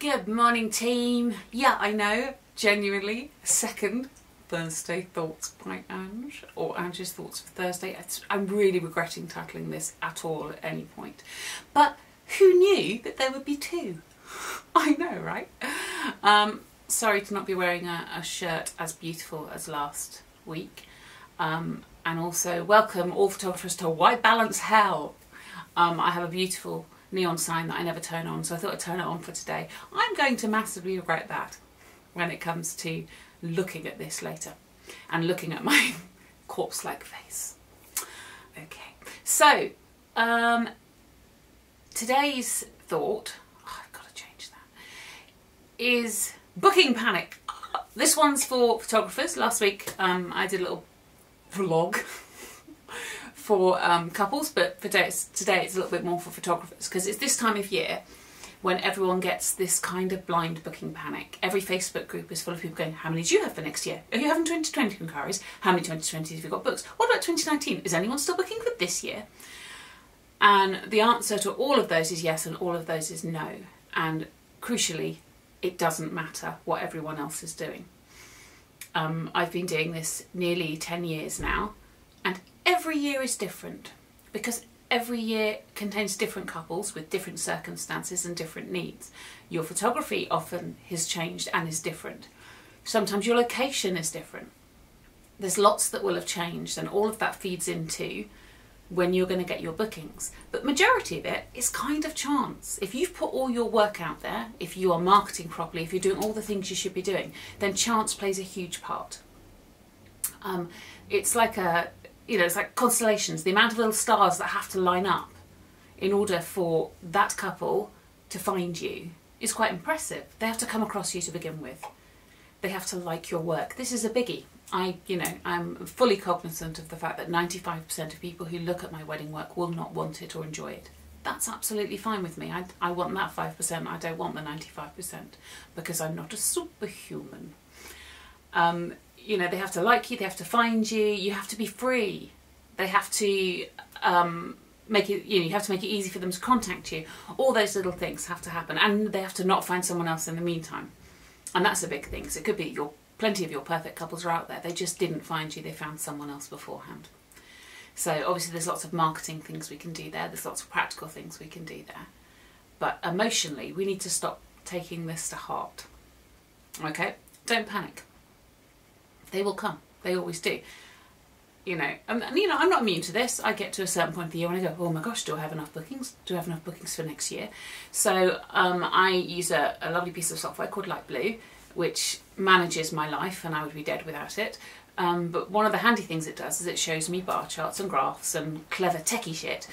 Good morning, team. Yeah, I know, genuinely, second Thursday thoughts by Ange, or Ange's thoughts for Thursday. I'm really regretting titling this at all at any point. But who knew that there would be two? I know, right? Sorry to not be wearing a shirt as beautiful as last week. And also, welcome all photographers to White Balance Hell. I have a beautiful neon sign that I never turn on, so I thought I'd turn it on for today. I'm going to massively regret that when it comes to looking at this later and looking at my corpse-like face. Okay, so today's thought, I've got to change that, is booking panic. This one's for photographers. Last week I did a little vlog for couples, but for today it's a little bit more for photographers, because it's this time of year when everyone gets this kind of blind booking panic. Every Facebook group is full of people going, how many do you have for next year? Are you having 2020 inquiries? How many 2020s have you got books? What about 2019? Is anyone still booking for this year? And the answer to all of those is yes, and all of those is no. And crucially, it doesn't matter what everyone else is doing. I've been doing this nearly 10 years now, and every year is different, because every year contains different couples with different circumstances and different needs. Your photography often has changed and is different. Sometimes your location is different. There's lots that will have changed, and all of that feeds into when you're going to get your bookings. But majority of it is kind of chance. If you've put all your work out there, if you are marketing properly, if you're doing all the things you should be doing, then chance plays a huge part. It's like it's like constellations. The amount of little stars that have to line up in order for that couple to find you is quite impressive. They have to come across you to begin with. They have to like your work. This is a biggie. I'm fully cognizant of the fact that 95% of people who look at my wedding work will not want it or enjoy it. That's absolutely fine with me. I want that 5%. I don't want the 95%, because I'm not a superhuman. They have to like you, they have to find you, you have to be free. They have to make it, you have to make it easy for them to contact you. All those little things have to happen, and they have to not find someone else in the meantime. And that's a big thing, because it could be plenty of your perfect couples are out there. They just didn't find you, they found someone else beforehand. So obviously there's lots of marketing things we can do there, there's lots of practical things we can do there. But emotionally, we need to stop taking this to heart. Okay? Don't panic. They will come. They always do. I'm not immune to this. I get to a certain point of the year when I go, oh my gosh, do I have enough bookings? Do I have enough bookings for next year? So I use a lovely piece of software called Light Blue, which manages my life, and I would be dead without it. But one of the handy things it does is it shows me bar charts and graphs and clever techie shit,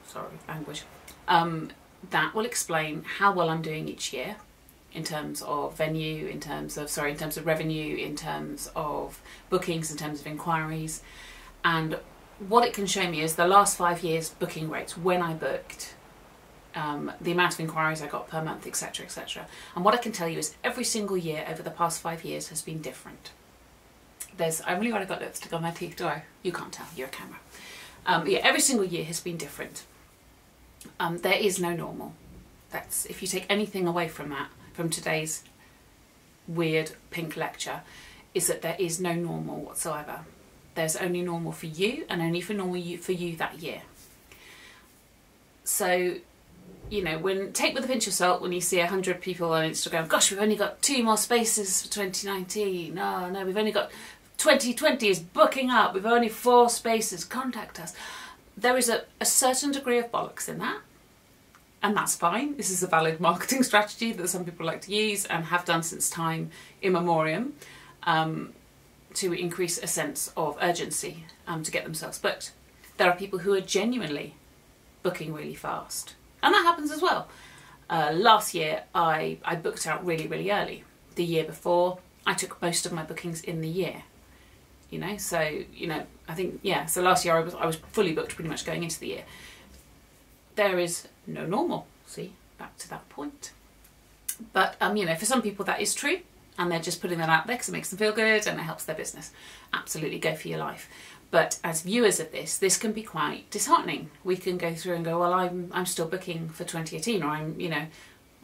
sorry, language, that will explain how well I'm doing each year, in terms of venue, in terms of revenue, in terms of bookings, in terms of inquiries. And what it can show me is the last 5 years booking rates, when I booked, the amount of inquiries I got per month, etc, etc. And what I can tell you is every single year over the past 5 years has been different. I really already got lipstick on my teeth, do I? You can't tell, you're a camera. Yeah, every single year has been different. There is no normal. That's, if you take anything away from that, from today's weird pink lecture, is that there is no normal whatsoever. There's only normal for you, and only for you that year. So, take with a pinch of salt when you see 100 people on Instagram, gosh, we've only got 2 more spaces for 2019. Oh no, we've only got 2020 is booking up. We've only 4 spaces. Contact us. There is a certain degree of bollocks in that. And that's fine. This is a valid marketing strategy that some people like to use and have done since time immemorial, to increase a sense of urgency to get themselves booked. There are people who are genuinely booking really fast, and that happens as well. Last year I booked out really, really early. The year before I took most of my bookings in the year. So I think, yeah, so last year I was fully booked pretty much going into the year. There is no normal, see, back to that point. But for some people that is true, and they're just putting that out there because it makes them feel good and it helps their business. Absolutely, go for your life. But as viewers of this can be quite disheartening. We can go through and go, well, I'm still booking for 2018, or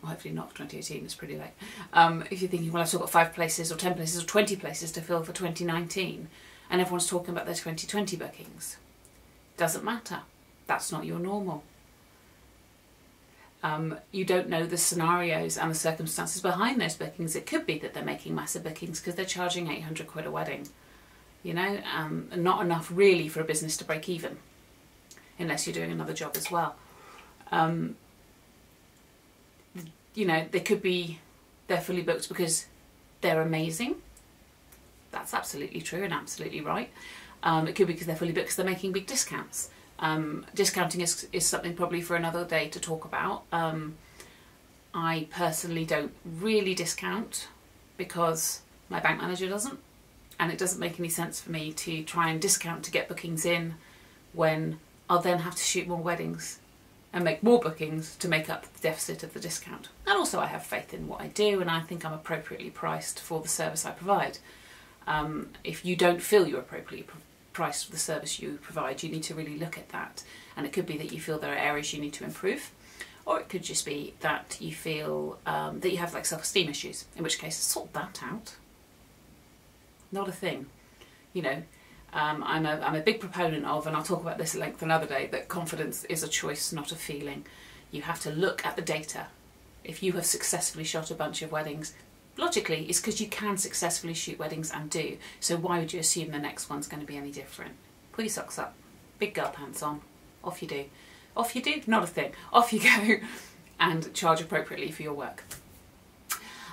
well, hopefully not for 2018, it's pretty late. If you're thinking, well, I've still got 5 places or 10 places or 20 places to fill for 2019, and everyone's talking about their 2020 bookings. Doesn't matter. That's not your normal. You don't know the scenarios and the circumstances behind those bookings. It could be that they're making massive bookings because they're charging 800 quid a wedding, you know, and not enough really for a business to break even, unless you're doing another job as well. You know, they could be, they're fully booked because they're amazing. That's absolutely true and absolutely right. It could be because they're fully booked because they're making big discounts. Discounting is something probably for another day to talk about. I personally don't really discount because my bank manager doesn't, and it doesn't make any sense for me to try and discount to get bookings in when I'll then have to shoot more weddings and make more bookings to make up the deficit of the discount. And also I have faith in what I do, and I think I'm appropriately priced for the service I provide. If you don't feel you're appropriately priced for the service you provide, you need to really look at that. And it could be that you feel there are areas you need to improve, or it could just be that you feel that you have like self-esteem issues, in which case sort that out. Not a thing, you know. I'm a big proponent of, and I'll talk about this at length another day, that confidence is a choice, not a feeling. You have to look at the data. If you have successfully shot a bunch of weddings, logically it's because you can successfully shoot weddings and do. So why would you assume the next one's going to be any different? Pull your socks up, big girl pants on, off you do. Off you do? Not a thing. Off you go and charge appropriately for your work.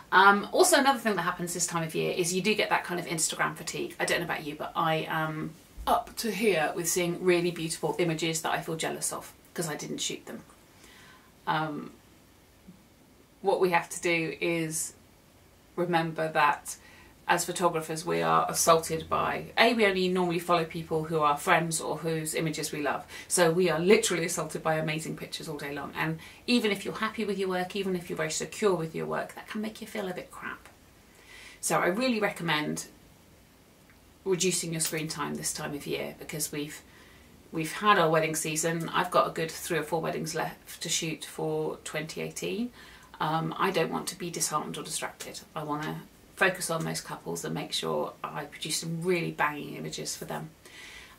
Also, another thing that happens this time of year is you do get that kind of Instagram fatigue. I don't know about you, but I am up to here with seeing really beautiful images that I feel jealous of because I didn't shoot them. What we have to do is remember that as photographers we are assaulted by, we only normally follow people who are friends or whose images we love. So we are literally assaulted by amazing pictures all day long. And even if you're happy with your work, even if you're very secure with your work, that can make you feel a bit crap. So I really recommend reducing your screen time this time of year, because we've had our wedding season. I've got a good 3 or 4 weddings left to shoot for 2018. I don't want to be disheartened or distracted. I want to focus on those couples and make sure I produce some really banging images for them.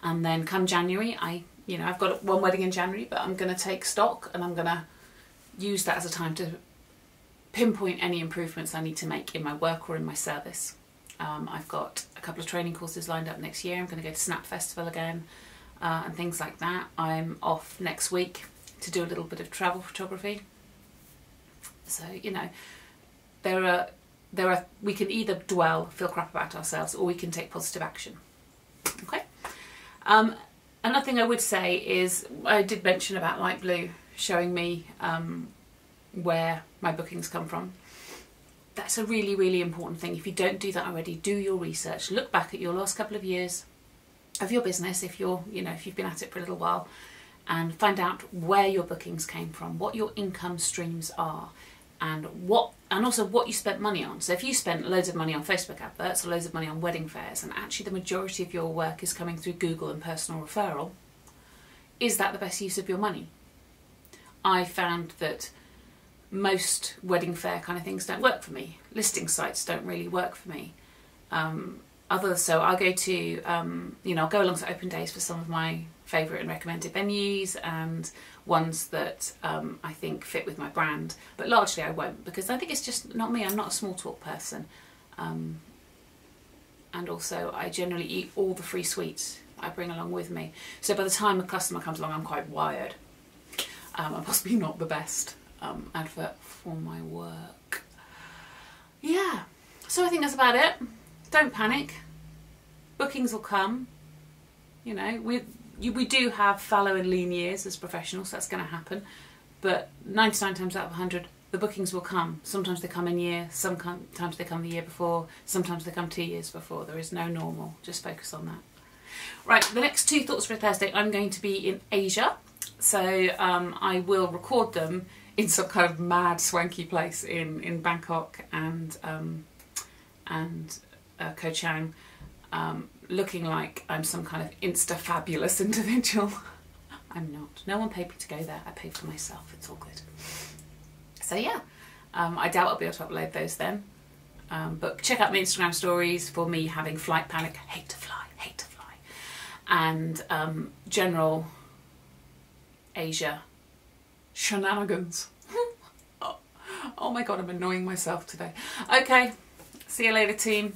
And then come January, I've got 1 wedding in January, but I'm going to take stock and I'm going to use that as a time to pinpoint any improvements I need to make in my work or in my service. I've got a couple of training courses lined up next year. I'm going to go to Snap Festival again and things like that. I'm off next week to do a little bit of travel photography. So, you know, we can either dwell, feel crap about ourselves, or we can take positive action. Okay. Another thing I would say is, I did mention about Light Blue showing me where my bookings come from. That's a really, really important thing. If you don't do that already, do your research. Look back at your last couple of years of your business, if you've been at it for a little while, and find out where your bookings came from, what your income streams are, and also what you spent money on. So if you spent loads of money on Facebook adverts or loads of money on wedding fairs, and actually the majority of your work is coming through Google and personal referral, is that the best use of your money? I found that most wedding fair kind of things don't work for me. Listing sites don't really work for me. So I'll go to, I'll go along to open days for some of my favourite and recommended venues and ones that I think fit with my brand, but largely I won't, because I think it's just not me. I'm not a small talk person, and also I generally eat all the free sweets I bring along with me, so by the time a customer comes along I'm quite wired. I'm possibly not the best advert for my work. Yeah, so I think that's about it. Don't panic, bookings will come. You know, we do have fallow and lean years as professionals, that's going to happen, but 99 times out of 100 the bookings will come. Sometimes they come in year, sometimes they come the year before, sometimes they come 2 years before. There is no normal, just focus on that. Right, the next 2 thoughts for Thursday, I'm going to be in Asia, so I will record them in some kind of mad swanky place in Bangkok and Koh Chang, looking like I'm some kind of insta-fabulous individual. I'm not. No one paid me to go there. I paid for myself. It's all good. So yeah, I doubt I'll be able to upload those then. But check out my Instagram stories for me having flight panic, hate to fly, and general Asia shenanigans. Oh my god, I'm annoying myself today. Okay, see you later team.